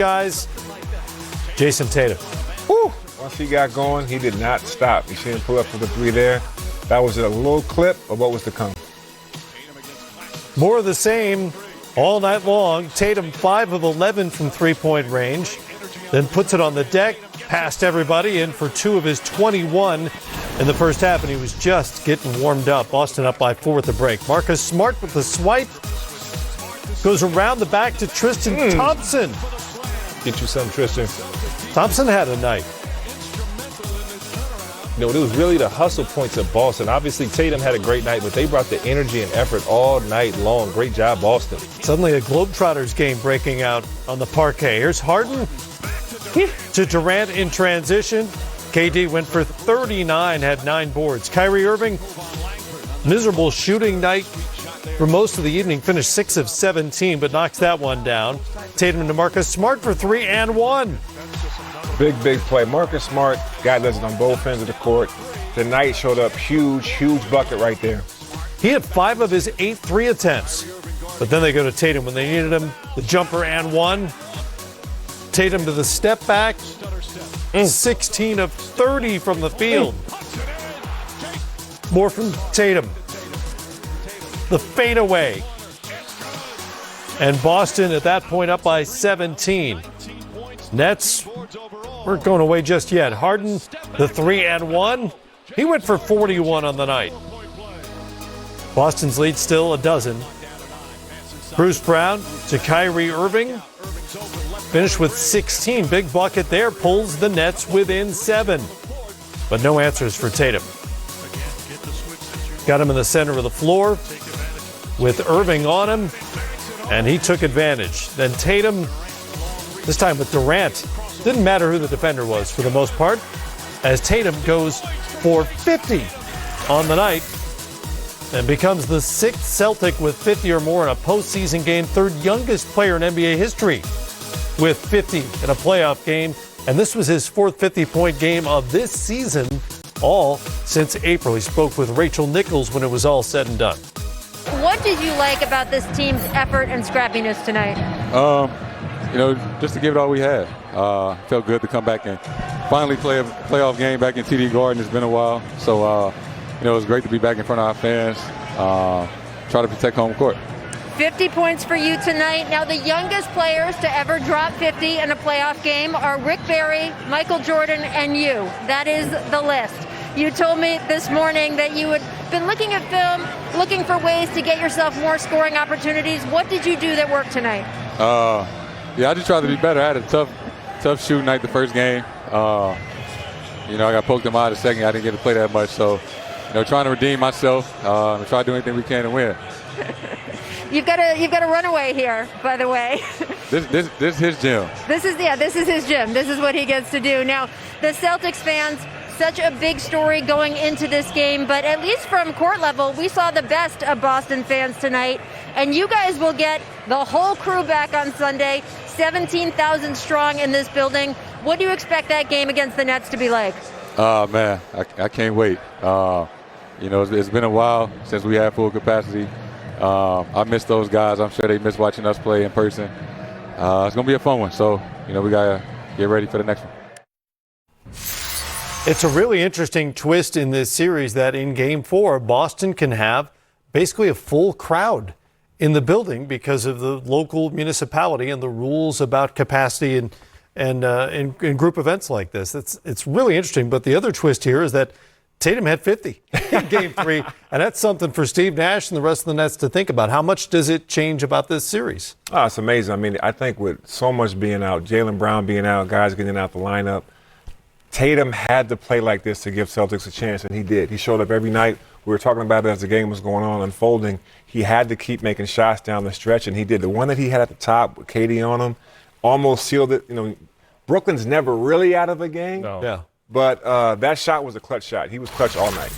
guys, Jayson Tatum. Woo. Once he got going, he did not stop. You see him pull up for the three there. That was a little clip of what was to come. More of the same all night long. Tatum 5 of 11 from three-point range. Then puts it on the deck, passed everybody in for 2 of his 21 in the first half, and he was just getting warmed up. Boston up by 4 at the break. Marcus Smart with the swipe. Goes around the back to Tristan Thompson. Get you some, Tristan. Thompson had a night. You know, it was really the hustle points of Boston. Obviously, Tatum had a great night, but they brought the energy and effort all night long. Great job, Boston. Suddenly a Globetrotters game breaking out on the parquet. Here's Harden to Durant in transition. KD went for 39, had 9 boards. Kyrie Irving, miserable shooting night for most of the evening, finished 6 of 17, but knocks that one down. Tatum to Marcus Smart for 3 and 1. Big play. Marcus Smart, guy does it on both ends of the court. Tonight showed up huge bucket right there. He had 5 of his 8 3 attempts, but then they go to Tatum when they needed him. The jumper and 1. Tatum to the step back. 16 of 30 from the field. More from Tatum. The fadeaway. And Boston at that point up by 17. Nets weren't going away just yet. Harden, the 3 and 1. He went for 41 on the night. Boston's lead still a dozen. Bruce Brown to Kyrie Irving. Finished with 16. Big bucket there. Pulls the Nets within 7. But no answers for Tatum. Got him in the center of the floor with Irving on him. And he took advantage. Then Tatum, this time with Durant. Didn't matter who the defender was for the most part, as Tatum goes for 50 on the night and becomes the 6th Celtic with 50 or more in a postseason game, 3rd youngest player in NBA history with 50 in a playoff game. And this was his 4th 50-point game of this season, all since April. He spoke with Rachel Nichols when it was all said and done. What did you like about this team's effort and scrappiness tonight? You know, just to give it all we had. Felt good to come back and finally play a playoff game back in TD Garden. It's been a while. So, you know, it was great to be back in front of our fans. Try to protect home court. 50 points for you tonight. Now, the youngest players to ever drop 50 in a playoff game are Rick Barry, Michael Jordan, and you. That is the list. You told me this morning that you had been looking at film, looking for ways to get yourself more scoring opportunities. What did you do that worked tonight? Yeah, I just tried to be better. I had a tough shooting night the first game. You know, I got poked in my eye the second. I didn't get to play that much. So, you know, trying to redeem myself and try to do anything we can to win. You've got a runaway here, by the way. This is his gym. This is his gym. This is what he gets to do. Now, the Celtics fans, such a big story going into this game, but at least from court level, we saw the best of Boston fans tonight. And you guys will get the whole crew back on Sunday, 17,000 strong in this building. What do you expect that game against the Nets to be like? Man, I can't wait. You know, it's been a while since we had full capacity. I miss those guys. I'm sure they miss watching us play in person. It's going to be a fun one. So, you know, we got to get ready for the next one. It's a really interesting twist in this series that in Game 4, Boston can have basically a full crowd in the building because of the local municipality and the rules about capacity and in group events like this. It's really interesting. But the other twist here is that Tatum had 50 in Game 3, and that's something for Steve Nash and the rest of the Nets to think about. How much does it change about this series? Oh, it's amazing. I mean, I think with so much being out, Jaylen Brown being out, guys getting out the lineup, Tatum had to play like this to give Celtics a chance, and he did. He showed up every night. We were talking about it as the game was going on, unfolding. He had to keep making shots down the stretch, and he did. The one that he had at the top with KD on him almost sealed it. You know, Brooklyn's never really out of a game. No. Yeah. But that shot was a clutch shot. He was clutch all night.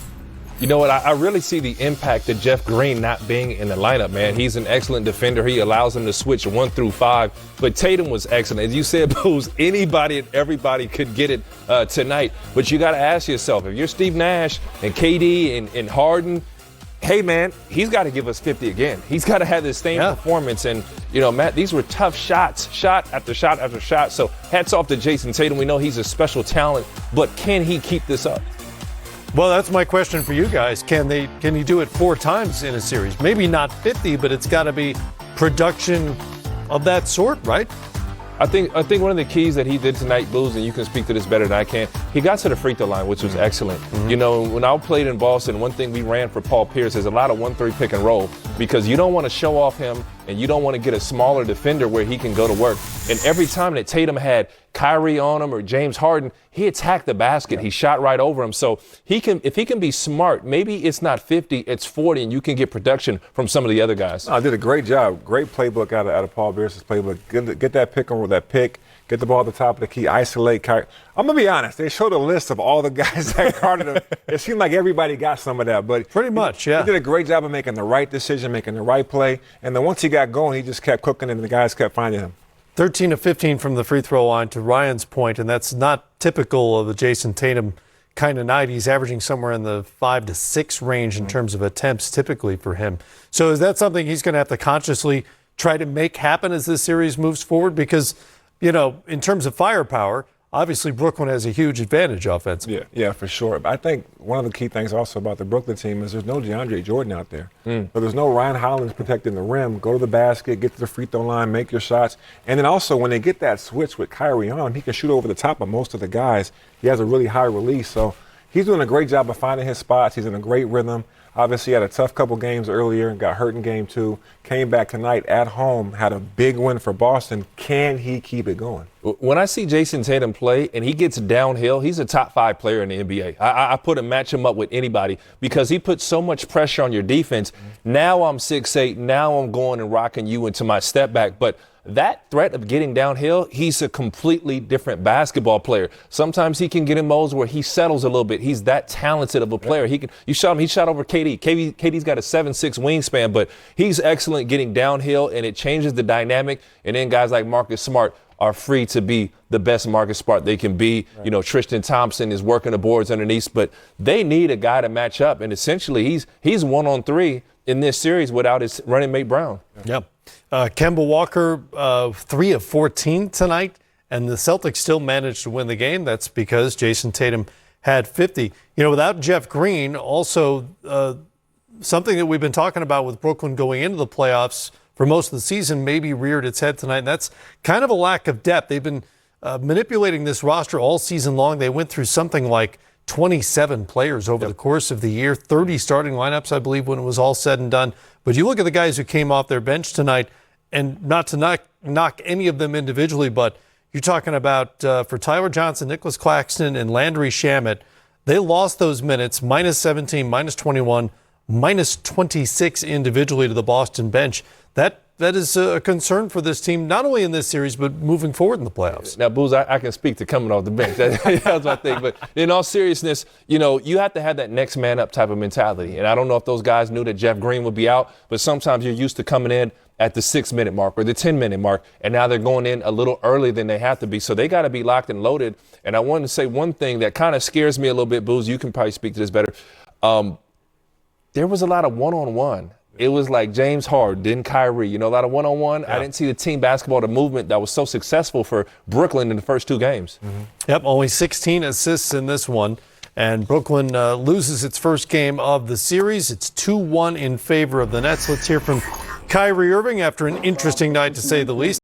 You know what? I really see the impact of Jeff Green not being in the lineup, man. He's an excellent defender. He allows him to switch 1 through 5. But Tatum was excellent. As you said, Booze, anybody and everybody could get it tonight. But you got to ask yourself, if you're Steve Nash and KD and Harden, hey, man, he's got to give us 50 again. He's got to have this same performance. And, Matt, these were tough shots, shot after shot after shot. So hats off to Jayson Tatum. We know he's a special talent, but can he keep this up? Well, that's my question for you guys. Can you do it 4 times in a series? Maybe not 50, but it's got to be production of that sort, right? I think one of the keys that he did tonight, Booz, and you can speak to this better than I can, he got to the free throw line, which was excellent. When I played in Boston, one thing we ran for Paul Pierce is a lot of 1-3 pick and roll, because you don't want to show off him and you don't want to get a smaller defender where he can go to work. And every time that Tatum had Kyrie on him or James Harden, he attacked the basket. He shot right over him. So if he can be smart, maybe it's not 50, it's 40, and you can get production from some of the other guys. I did a great job. Great playbook out of Paul Pierce's playbook. Get that pick and roll, that pick. Get the ball at the top of the key, isolate Kyrie. I'm going to be honest. They showed a list of all the guys that guarded him. It seemed like everybody got some of that. But pretty much, yeah. He did a great job of making the right decision, making the right play. And then once he got going, he just kept cooking, and the guys kept finding him. 13 of 15 from the free throw line, to Ryan's point, and that's not typical of the Jayson Tatum kind of night. He's averaging somewhere in the 5 to 6 range in terms of attempts typically for him. So is that something he's going to have to consciously try to make happen as this series moves forward? Because, in terms of firepower, obviously Brooklyn has a huge advantage offensively. Yeah, for sure. But I think one of the key things also about the Brooklyn team is there's no DeAndre Jordan out there. So there's no Ryan Hollins protecting the rim. Go to the basket, get to the free throw line, make your shots. And then also when they get that switch with Kyrie on, he can shoot over the top of most of the guys. He has a really high release. So he's doing a great job of finding his spots. He's in a great rhythm. Obviously, he had a tough couple games earlier, got hurt in game 2, came back tonight at home, had a big win for Boston. Can he keep it going? When I see Jayson Tatum play and he gets downhill, he's a top 5 player in the NBA. I match him up with anybody because he puts so much pressure on your defense. Now I'm 6'8", now I'm going and rocking you into my step back. But that threat of getting downhill, he's a completely different basketball player. Sometimes he can get in modes where he settles a little bit. He's that talented of a player. He shot over KD. KD's got a 7'6" wingspan, but he's excellent getting downhill, and it changes the dynamic. And then guys like Marcus Smart are free to be the best Marcus Smart they can be. Right. Tristan Thompson is working the boards underneath, but they need a guy to match up. And essentially, he's 1-on-3 in this series without his running mate Brown. Yep. Kemba Walker, 3 of 14 tonight, and the Celtics still managed to win the game. That's because Jayson Tatum had 50. Without Jeff Green, also something that we've been talking about with Brooklyn going into the playoffs for most of the season maybe reared its head tonight. And that's kind of a lack of depth. They've been manipulating this roster all season long. They went through something like 27 players over the course of the year, 30 starting lineups, I believe, when it was all said and done. But you look at the guys who came off their bench tonight, and not to knock any of them individually, but you're talking about for Tyler Johnson, Nicholas Claxton, and Landry Shamet, they lost those minutes, minus 17, minus 21, minus 26 individually to the Boston bench. That is a concern for this team, not only in this series, but moving forward in the playoffs. Now, Booz, I can speak to coming off the bench. That's my thing. But in all seriousness, you have to have that next man up type of mentality. And I don't know if those guys knew that Jeff Green would be out, but sometimes you're used to coming in at the 6-minute mark or the 10-minute mark, and now they're going in a little earlier than they have to be. So they got to be locked and loaded. And I wanted to say one thing that kind of scares me a little bit, Booz. You can probably speak to this better. There was a lot of one-on-one. It was like James Harden, then Kyrie, a lot of one-on-one. Yeah. I didn't see the team basketball, the movement that was so successful for Brooklyn in the first 2 games. Mm-hmm. Yep, only 16 assists in this one. And Brooklyn loses its first game of the series. It's 2-1 in favor of the Nets. Let's hear from Kyrie Irving after an interesting night, to say the least.